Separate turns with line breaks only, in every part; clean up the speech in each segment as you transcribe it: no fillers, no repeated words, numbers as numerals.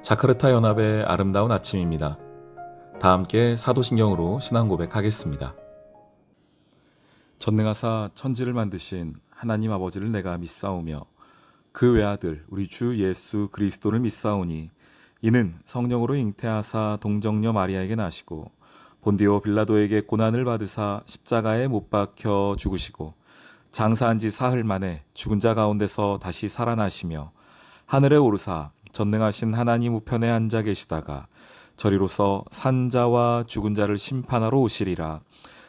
자카르타 연합의 아름다운 아침입니다. 다 함께 사도신경으로 신앙 고백하겠습니다. 전능하사 천지를 만드신 하나님 아버지를 내가 믿사오며 그 외아들 우리 주 예수 그리스도를 믿사오니 이는 성령으로 잉태하사 동정녀 마리아에게 나시고 본디오 빌라도에게 고난을 받으사 십자가에 못 박혀 죽으시고 장사한 지 사흘 만에 죽은 자 가운데서 다시 살아나시며 하늘에 오르사 전능하신 하나님 우편에 앉아 계시다가 저리로서 산자와 죽은 자를 심판하러 오시리라.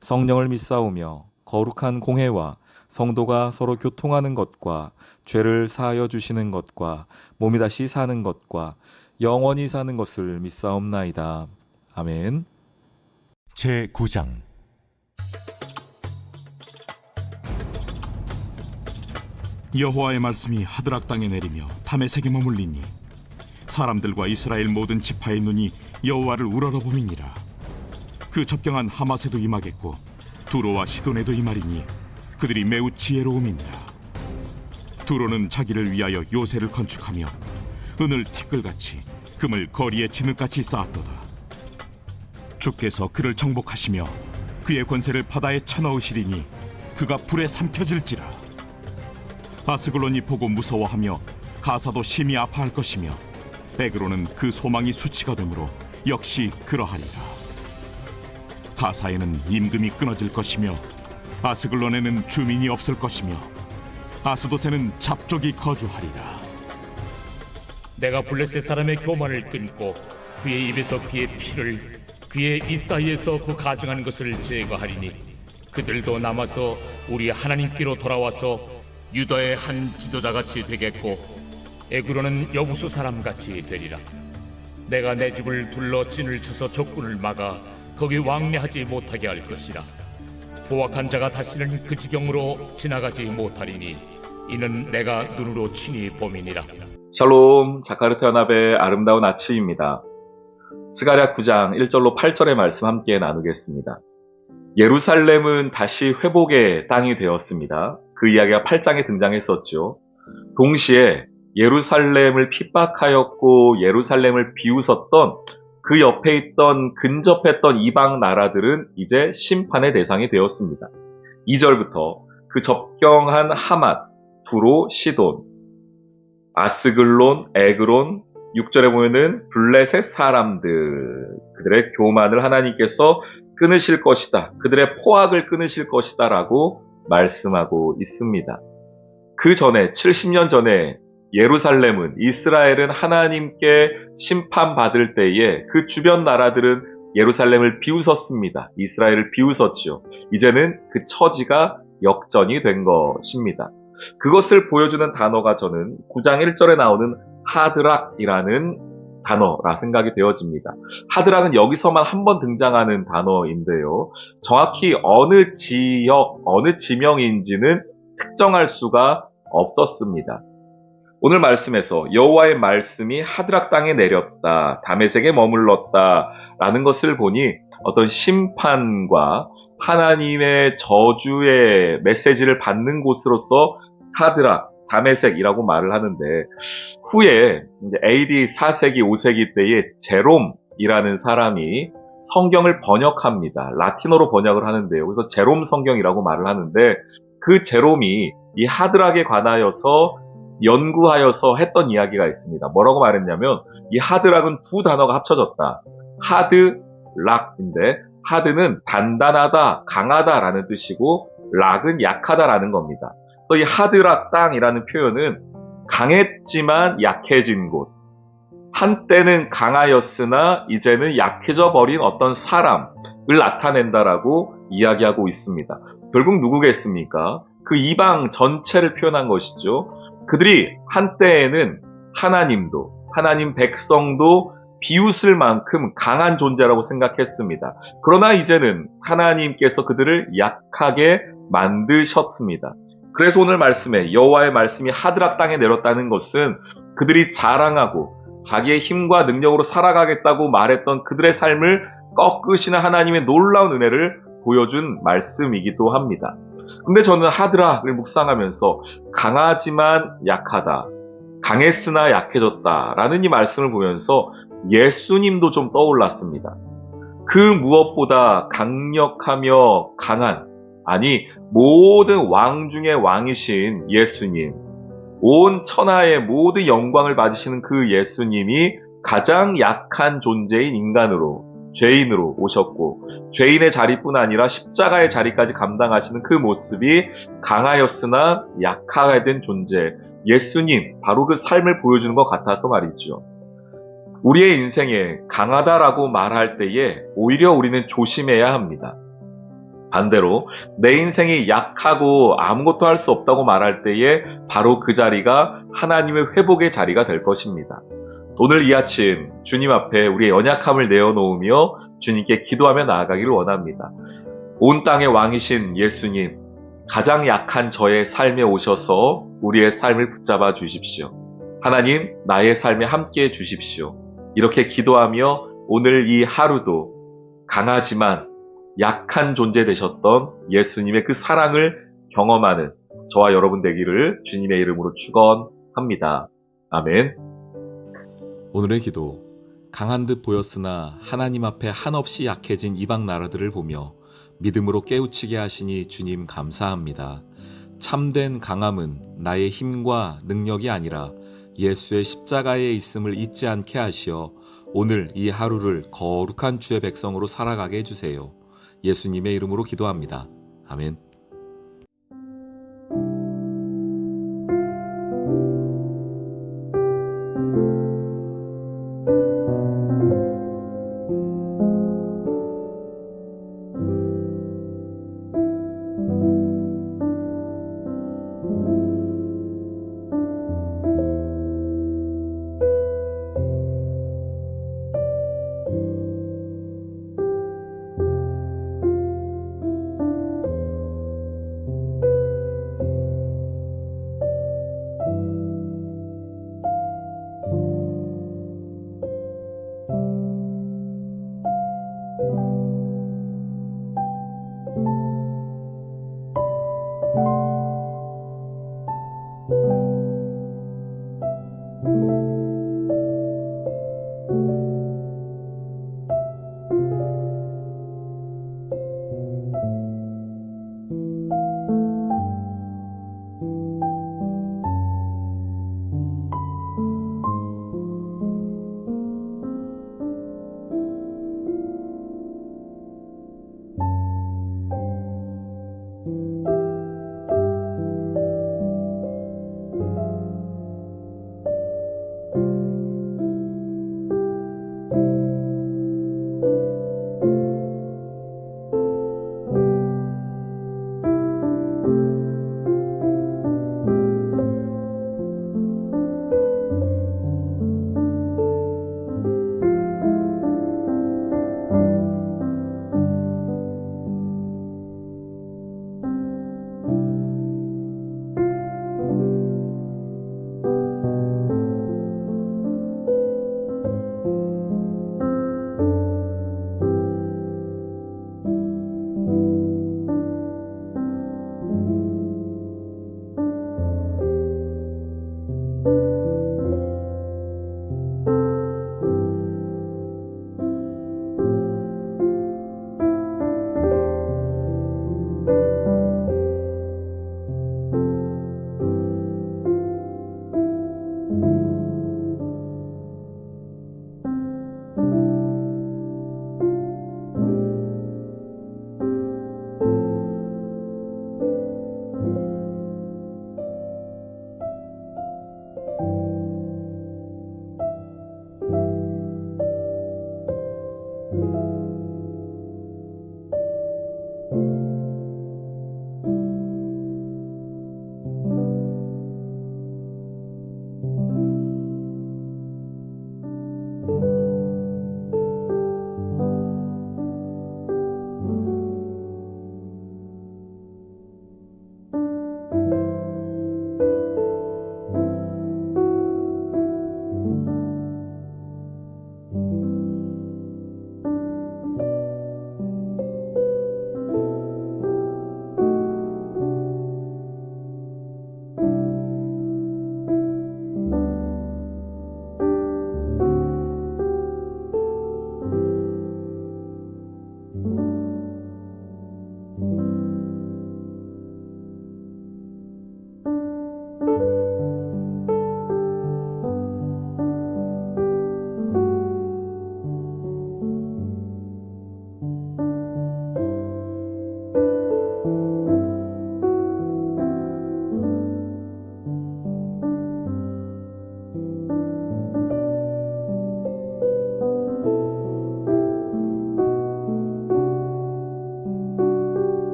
성령을 믿사오며 거룩한 공회와 성도가 서로 교통하는 것과 죄를 사하여 주시는 것과 몸이 다시 사는 것과 영원히 사는 것을 믿사옵나이다. 아멘.
제9장
여호와의 말씀이 하드락 땅에 내리며 다메섹에 머물리니 사람들과 이스라엘 모든 지파의 눈이 여호와를 우러러보미니라. 그 접경한 하맛에도 임하겠고 두로와 시돈에도 임하리니 그들이 매우 지혜로움이니라. 두로는 자기를 위하여 요새를 건축하며 은을 티끌같이 금을 거리에 진흙같이 쌓았도다. 주께서 그를 정복하시며 그의 권세를 바다에 쳐넣으시리니 그가 불에 삼켜질지라. 아스글론이 보고 무서워하며 가사도 심히 아파할 것이며 에그로는 그 소망이 수치가 되므로 역시 그러하리라. 가사에는 임금이 끊어질 것이며 아스글론에는 주민이 없을 것이며 아스돗에는 잡족이 거주하리라.
내가 블레셋 사람의 교만을 끊고 그의 입에서 그의 피를 그의 입 사이에서 그 가증하는 것을 제거하리니 그들도 남아서 우리 하나님께로 돌아와서 유다의 한 지도자같이 되겠고 에그로는 여부수 사람같이 되리라. 내가 내 집을 둘러 진을 쳐서 적군을 막아 거기 왕래하지 못하게 할 것이라. 포악한 자가 다시는 그 지경으로 지나가지 못하리니 이는 내가 눈으로 친히 봄이니라.
샬롬, 자카르타 연합의 아름다운 아침입니다. 스가랴 9장 1절로 8절의 말씀 함께 나누겠습니다. 예루살렘은 다시 회복의 땅이 되었습니다. 그 이야기가 8장에 등장했었죠. 동시에 예루살렘을 핍박하였고 예루살렘을 비웃었던 그 옆에 있던 근접했던 이방 나라들은 이제 심판의 대상이 되었습니다. 2절부터 그 접경한 하맛, 두로, 시돈, 아스글론, 에그론, 6절에 보면은 블레셋 사람들, 그들의 교만을 하나님께서 끊으실 것이다. 그들의 포악을 끊으실 것이다 라고 말씀하고 있습니다. 그 전에 70년 전에 예루살렘은 이스라엘은 하나님께 심판받을 때에 그 주변 나라들은 예루살렘을 비웃었습니다. 이스라엘을 비웃었죠. 이제는 그 처지가 역전이 된 것입니다. 그것을 보여주는 단어가 저는 9장 1절에 나오는 하드락이라는 단어라 생각이 되어집니다. 하드락은 여기서만 한 번 등장하는 단어인데요. 정확히 어느 지역, 어느 지명인지는 특정할 수가 없었습니다. 오늘 말씀에서 여호와의 말씀이 하드락 땅에 내렸다, 다메섹에 머물렀다 라는 것을 보니 어떤 심판과 하나님의 저주의 메시지를 받는 곳으로서 하드락, 다메섹이라고 말을 하는데 후에 AD 4세기, 5세기 때에 제롬이라는 사람이 성경을 번역합니다. 라틴어로 번역을 하는데요. 그래서 제롬 성경이라고 말을 하는데 그 제롬이 이 하드락에 관하여서 연구하여서 했던 이야기가 있습니다. 뭐라고 말했냐면 이 하드락은 두 단어가 합쳐졌다. 하드락인데 하드는 단단하다, 강하다라는 뜻이고 락은 약하다라는 겁니다. 그래서 이 하드락 땅이라는 표현은 강했지만 약해진 곳, 한때는 강하였으나 이제는 약해져 버린 어떤 사람을 나타낸다라고 이야기하고 있습니다. 결국 누구겠습니까? 그 이방 전체를 표현한 것이죠. 그들이 한때에는 하나님도, 하나님 백성도 비웃을 만큼 강한 존재라고 생각했습니다. 그러나 이제는 하나님께서 그들을 약하게 만드셨습니다. 그래서 오늘 말씀에 여호와의 말씀이 하드락 땅에 내렸다는 것은 그들이 자랑하고 자기의 힘과 능력으로 살아가겠다고 말했던 그들의 삶을 꺾으시는 하나님의 놀라운 은혜를 보여준 말씀이기도 합니다. 근데 저는 하드락을 묵상하면서 강하지만 약하다, 강했으나 약해졌다라는 이 말씀을 보면서 예수님도 좀 떠올랐습니다. 그 무엇보다 강력하며 강한, 아니 모든 왕 중의 왕이신 예수님, 온 천하의 모든 영광을 받으시는 그 예수님이 가장 약한 존재인 인간으로, 죄인으로 오셨고, 죄인의 자리뿐 아니라 십자가의 자리까지 감당하시는 그 모습이 강하였으나 약하게 된 존재, 예수님, 바로 그 삶을 보여주는 것 같아서 말이죠. 우리의 인생에 강하다라고 말할 때에 오히려 우리는 조심해야 합니다. 반대로 내 인생이 약하고 아무것도 할 수 없다고 말할 때에 바로 그 자리가 하나님의 회복의 자리가 될 것입니다. 오늘 이 아침 주님 앞에 우리의 연약함을 내어놓으며 주님께 기도하며 나아가기를 원합니다. 온 땅의 왕이신 예수님, 가장 약한 저의 삶에 오셔서 우리의 삶을 붙잡아 주십시오. 하나님, 나의 삶에 함께해 주십시오. 이렇게 기도하며 오늘 이 하루도 강하지만 약한 존재 되셨던 예수님의 그 사랑을 경험하는 저와 여러분 되기를 주님의 이름으로 축원합니다. 아멘.
오늘의 기도. 강한 듯 보였으나 하나님 앞에 한없이 약해진 이방 나라들을 보며 믿음으로 깨우치게 하시니 주님 감사합니다. 참된 강함은 나의 힘과 능력이 아니라 예수의 십자가에 있음을 잊지 않게 하시어 오늘 이 하루를 거룩한 주의 백성으로 살아가게 해주세요. 예수님의 이름으로 기도합니다. 아멘.